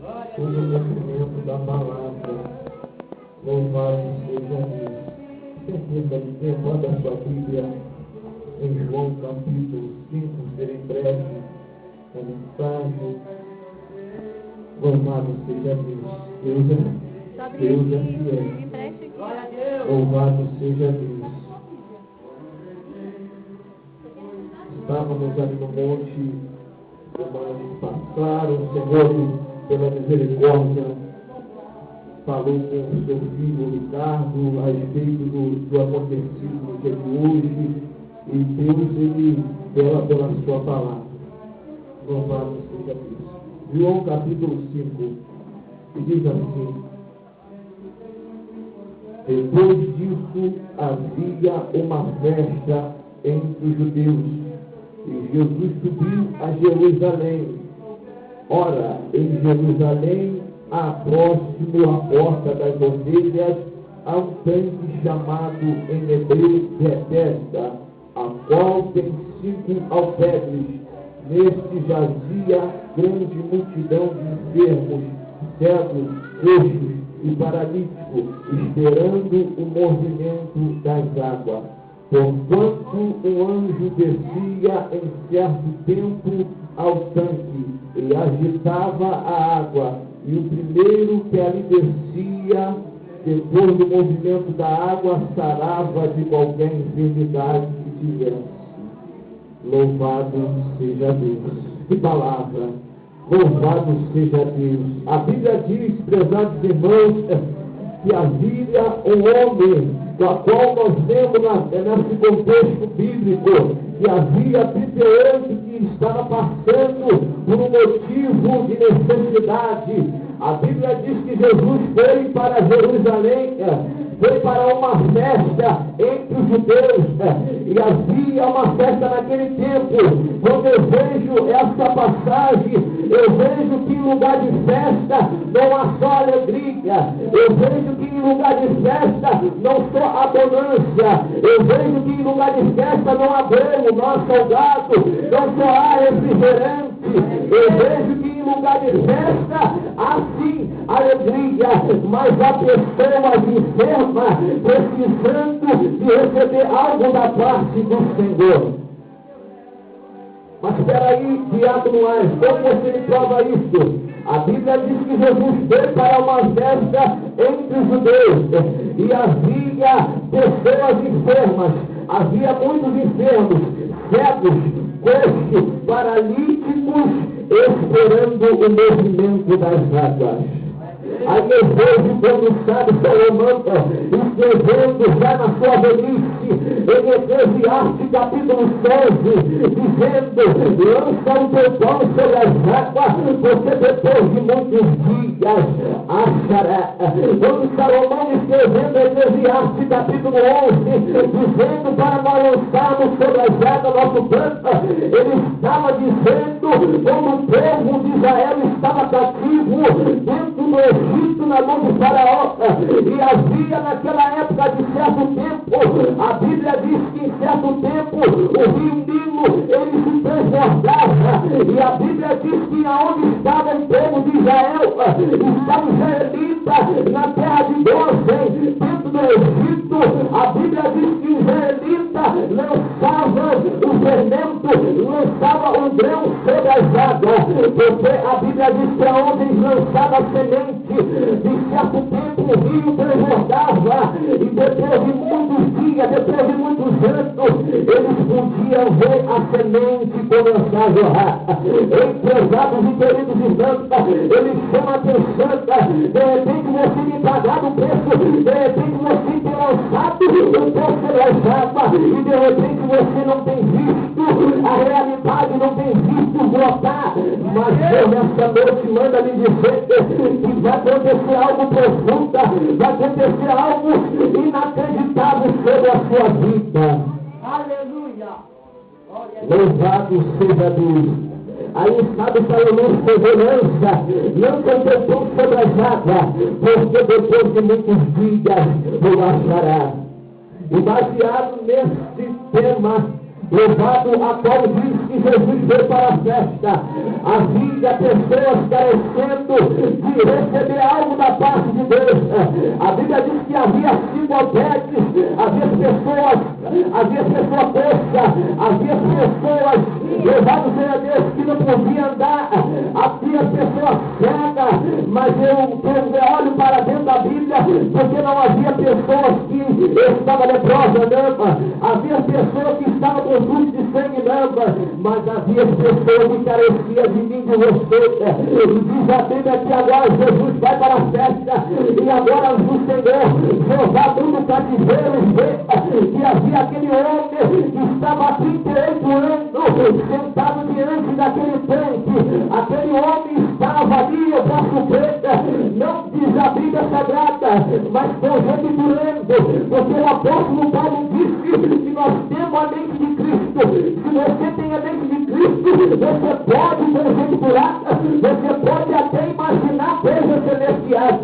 todo o cumprimento da palavra. Louvado seja Deus. Permita de ter toda a sua Bíblia em João capítulo 5, serem breve a mensagem. Louvado seja Deus. Deus é fiel. Louvado seja Deus. Estávamos ali no monte semana passada, o Senhor, pela misericórdia, falou com o seu filho Ricardo a respeito do acontecido no dia de hoje, e Deus, ele vela pela sua palavra. Louvado seja Deus. João capítulo 5, e diz assim: depois disso havia uma festa entre os judeus, e Jesus subiu a Jerusalém. Ora, em Jerusalém, próximo à porta das ovelhas, há um tanque chamado em hebreu Betesda, a qual tem 5 alpedres. Neste jazia grande multidão de enfermos, cegos, coxos e paralíticos, esperando o movimento das águas. Porquanto um anjo descia em certo tempo ao tanque e agitava a água, e o primeiro que ali descia, depois do movimento da água, sarava de qualquer enfermidade que tivesse. Louvado seja Deus. Que palavra! Louvado seja Deus. A Bíblia diz, prezados irmãos, que havia um homem, do qual nós vemos nesse contexto bíblico, que havia 38 que estava passando por um motivo de necessidade. A Bíblia diz que Jesus foi para Jerusalém, foi para uma festa entre os judeus, e havia uma festa naquele tempo. Quando eu vejo essa passagem, eu vejo que em lugar de festa não há só alegria, eu vejo que em lugar de festa não só abundância, eu vejo que em lugar de festa não há bolo, não há salgado, não só há refrigerante, eu vejo que em lugar de festa há sim alegria, mas há pessoas enfermas precisando de receber algo da parte do Senhor. Mas espera aí, diácono Ais, como você me prova isso? A Bíblia diz que Jesus foi para uma festa entre os judeus, e havia pessoas enfermas, havia muitos enfermos, cegos, coxos, paralíticos, esperando o movimento das águas. Aí eu vejo quando o sábio Salomão, escrevendo já na sua velhice, em Eclesiastes capítulo 11, dizendo: lança o teu pão sobre as águas, você depois de muitos dias achará. Quando Salomão escrevendo Eclesiastes capítulo 11, dizendo para nós lançarmos sobre as águas nosso pranto, ele estava dizendo como o povo de Israel estava cativo dentro do Egito, na mão de Faraó, e havia naquela época de certo tempo, a Bíblia diz que em certo tempo o rio Nilo ele se transbordava, e a Bíblia diz que aonde estava o povo de Israel, estava os israelitas na terra de Gozem, dentro do Egito. A Bíblia diz que os israelitas lançavam o fermento, lançavam um grão sobre as águas, porque a Bíblia diz que aonde eles lançavam a semente, de certo tempo o rio transbordava, e depois de muitos dias, depois de muitos anos, eles podiam ver a semente começar a jorrar. Empresários e queridos irmãos, eles chamam a atenção, de repente você me pagar o preço, de repente você tem lançado o preço das águas, e de repente você não tem visto a realidade, não tem visto brotar, mas Deus nessa noite manda me dizer que vai acontecer algo profundo, vai acontecer algo inacreditável sobre a sua vida. Aleluia! Louvado seja Deus. Aí sabe Salomão segurança, não cantou pão sobre as águas, porque depois de muitos dias o achará. E baseado nesse tema, louvado a qual diz que Jesus foi para a festa, havia pessoas carecendo havia singletetes, havia pessoas coxa, havia pessoas, louvado seja Deus, que não podiam andar, havia pessoas cegas, mas eu olho para dentro da Bíblia, porque não havia pessoas que estavam leprosas, não, havia pessoas que estavam com fluxo de sangue, não, mas havia pessoas que careciam de mim, de você. Diz a Bíblia que agora Jesus vai para a festa, e agora o Senhor, Jeová do cativeiro, e havia aquele homem que estava há 38 anos, sentado diante daquele tanque. Aquele homem estava ali, eu posso crer, não diz a Bíblia Sagrada, mas com gente durando, porque o apóstolo Paulo disse que nós temos a mente de Cristo. Se você tem a mente de Cristo, você pode conjecturar, você pode até imaginar coisas celestiais.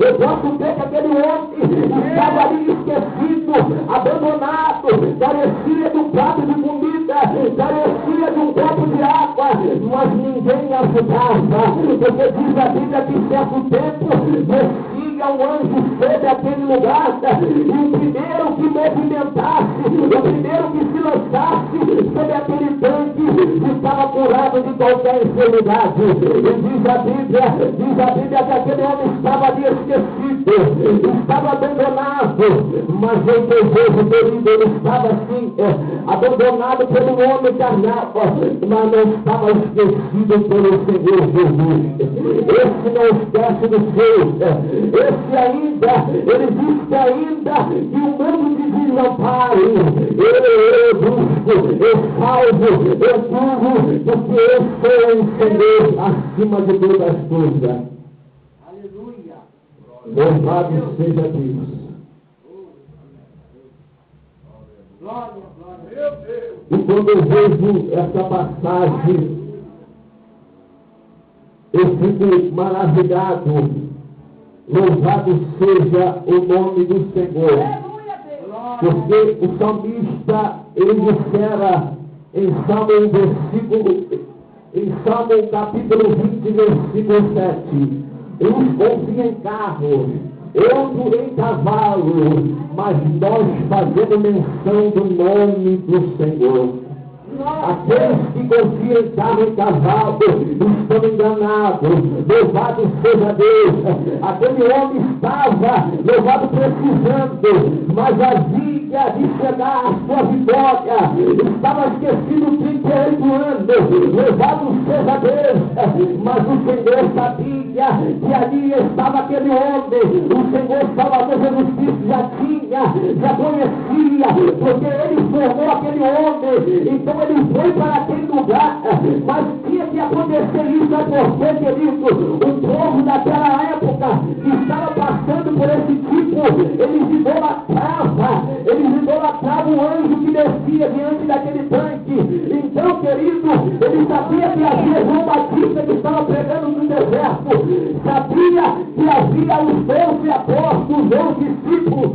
Eu posso ver que aquele homem estava ali esquecido, abandonado, carecia de um prato de comida, carecia de um copo de água, mas ninguém ajudava, porque diz a Bíblia que certo tempo descia um anjo sobre aquele lugar, e o primeiro que movimentasse, o primeiro que se lançasse sobre aquele tanque estava curado de qualquer enfermidade. E diz a Bíblia que aquele homem estava ali esquecido, estava abandonado, mas eu desejo, querido, ele estava assim, abandonado pelo homem carnal, mas não estava esquecido pelo Senhor Jesus. Esse não esquece do seu, esse ainda, ele diz que ainda que o mundo de desamparo, eu busco, eu salvo, eu curvo, porque eu sou o Senhor acima de todas as coisas. Aleluia. Louvado seja Deus. Glória, glória. E quando eu vejo essa passagem, eu fico maravilhado. Louvado seja o nome do Senhor. Porque o salmista, ele dissera em Salmo capítulo 20, versículo 7, uns confiam em carros, outros em cavalo, mas nós fazemos menção do nome do Senhor. Aqueles que confiam em carro e cavalo estão enganados. Louvado seja Deus. Aquele homem estava, louvado, precisando, mas havia de chegar a sua vitória. Estava esquecido 38 anos. Louvado seja Deus. Mas o Senhor sabia que ali estava aquele homem. O Senhor Salvador Jesus Cristo já conhecia, porque ele formou aquele homem. Então ele foi para aquele lugar, mas tinha que acontecer isso a você, querido. O povo daquela época que estava passando por esse tipo, eles idolatravam o anjo que descia diante daquele tanque. Então, querido, ele sabia que havia João Batista que estava pregando no deserto, sabia que havia os 12 apóstolos, os discípulos,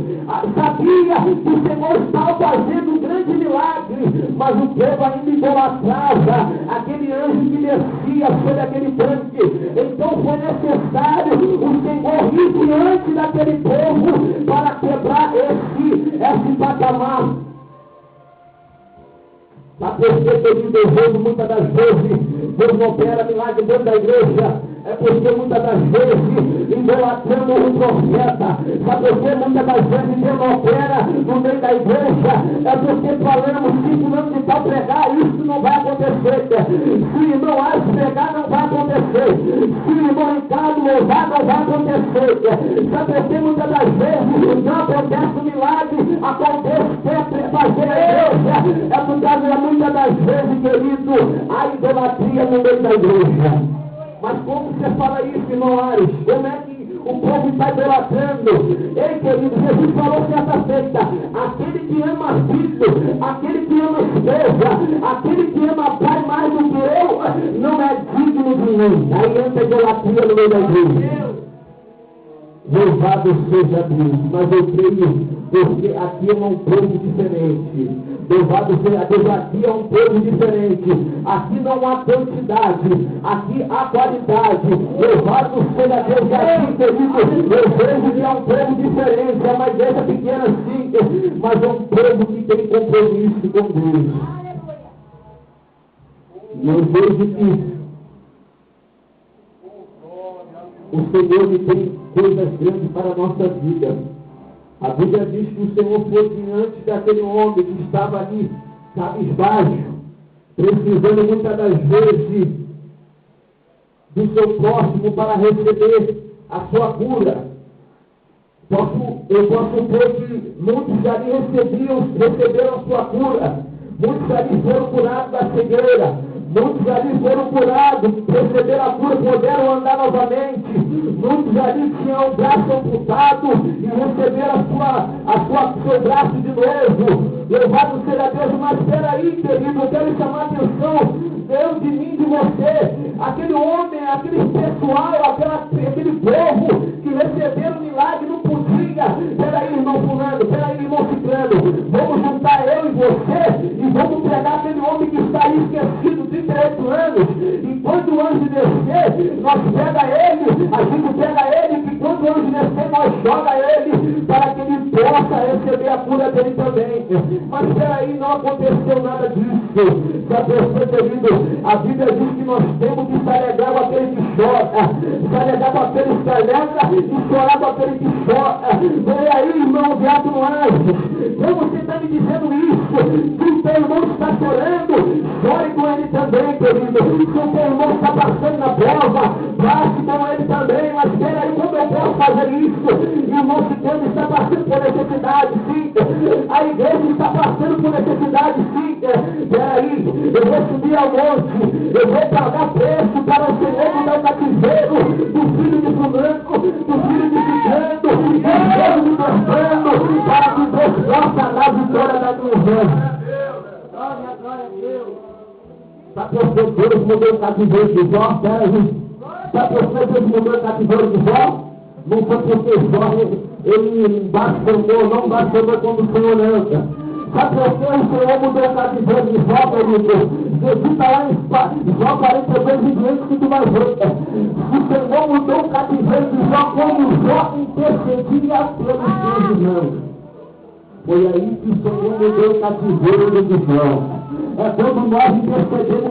sabia que o Senhor estava fazendo um grande milagre, mas o povo ainda idolatrava aquele anjo que descia sobre aquele tanque. Então foi necessário o Senhor ir diante daquele povo para quebrar esse patamar. Para perceber, querido, eu vejo muitas das vezes, Deus não opera milagre dentro da igreja, é porque muitas das vezes idolatrando o profeta, sabe por que muitas das vezes Deus não opera no meio da igreja? É porque falamos que fulano de tal pregar, isso não vai acontecer. Se o irmão Ars pregar, não vai acontecer. Se o irmão Ricardo louvar, não vai acontecer. Sabe por que muitas das vezes não acontece o milagre, acontece fazer a igreja? É por causa muitas das vezes, querido, a idolatria no meio da igreja. Mas como você fala isso, irmão Ares? Como é que o povo está idolatrando? Ei, querido, Jesus falou certa feita: aquele que ama filho, aquele que ama esposa, aquele que ama pai mais do que eu, não é digno de mim. Aí entra a idolatria no meio da igreja. Louvado seja Deus, mas eu creio, porque aqui é um povo diferente. Louvado seja Deus, aqui é um povo diferente. Aqui não há quantidade, aqui há qualidade. Louvado seja Deus, aqui, querido, eu vejo que é um povo diferente, é uma mas é um povo que tem compromisso com Deus. E eu vejo que o Senhor me tem coisas grandes para a nossa vida. A Bíblia diz que o Senhor foi diante daquele homem que estava ali, cabisbaixo, precisando muitas das vezes do seu próximo para receber a sua cura. Eu posso supor que muitos ali receberam a sua cura. Muitos ali foram curados da cegueira. Muitos ali foram curados, receberam a cura, puderam andar novamente. Muitos ali tinham o braço amputado e receberam seu braço de novo. Louvado seja Deus, mas peraí, querido, eu quero chamar a atenção, Deus, de mim, de você. Aquele homem, aquele pessoal, aquele povo que receberam o milagre não podia. Peraí, irmão fulano, peraí, irmão ciclano, vamos juntar eu e você e vamos pegar aquele homem que está aí esquecido 38 anos, e quando o anjo descer, nós pega ele, a gente pega ele, que quando o anjo descer, nós joga ele, para que ele possa receber a cura dele também. Mas peraí, não aconteceu nada disso. Já pensou, querido? A Bíblia diz que nós temos que se alegrar com aquele que chora, se alegrar com aquele que se alegra e chorar com aquele que chora. Olha aí, irmão, diácono Anjo, como você está me dizendo isso? Se o teu irmão está chorando, chore com ele também, querido. Se o teu irmão está passando na prova, passe com ele também. Mas peraí, como eu posso fazer isso? Irmão ciclano está passando por necessidade, sim. A igreja está passando por necessidade, sim. Peraí, eu vou subir ao monte, eu vou pagar preço para o Senhor mudar o cativeiro do filho de fulano, do filho de ciclano, do filho de torcendo, para que Deus possa dar a vitória da minha. Glória a Deus. Sabe por que Deus mudou o cativeiro de Jó? Peraí. Sabe por que Deus mudou o cativeiro de Jó? Não foi porque Jó ele blasfemou, não blasfemou quando o Senhor anda. Sabe por que o Senhor mudou o cativeiro de Jó, querido? Jesus está lá em Jó 42 e 200 que tu vai ver. O Senhor mudou o cativeiro de Jó como Jó intercedia pelos seus irmãos. Foi aí que o Senhor mudou o cativeiro de Jó. É quando nós intercedemos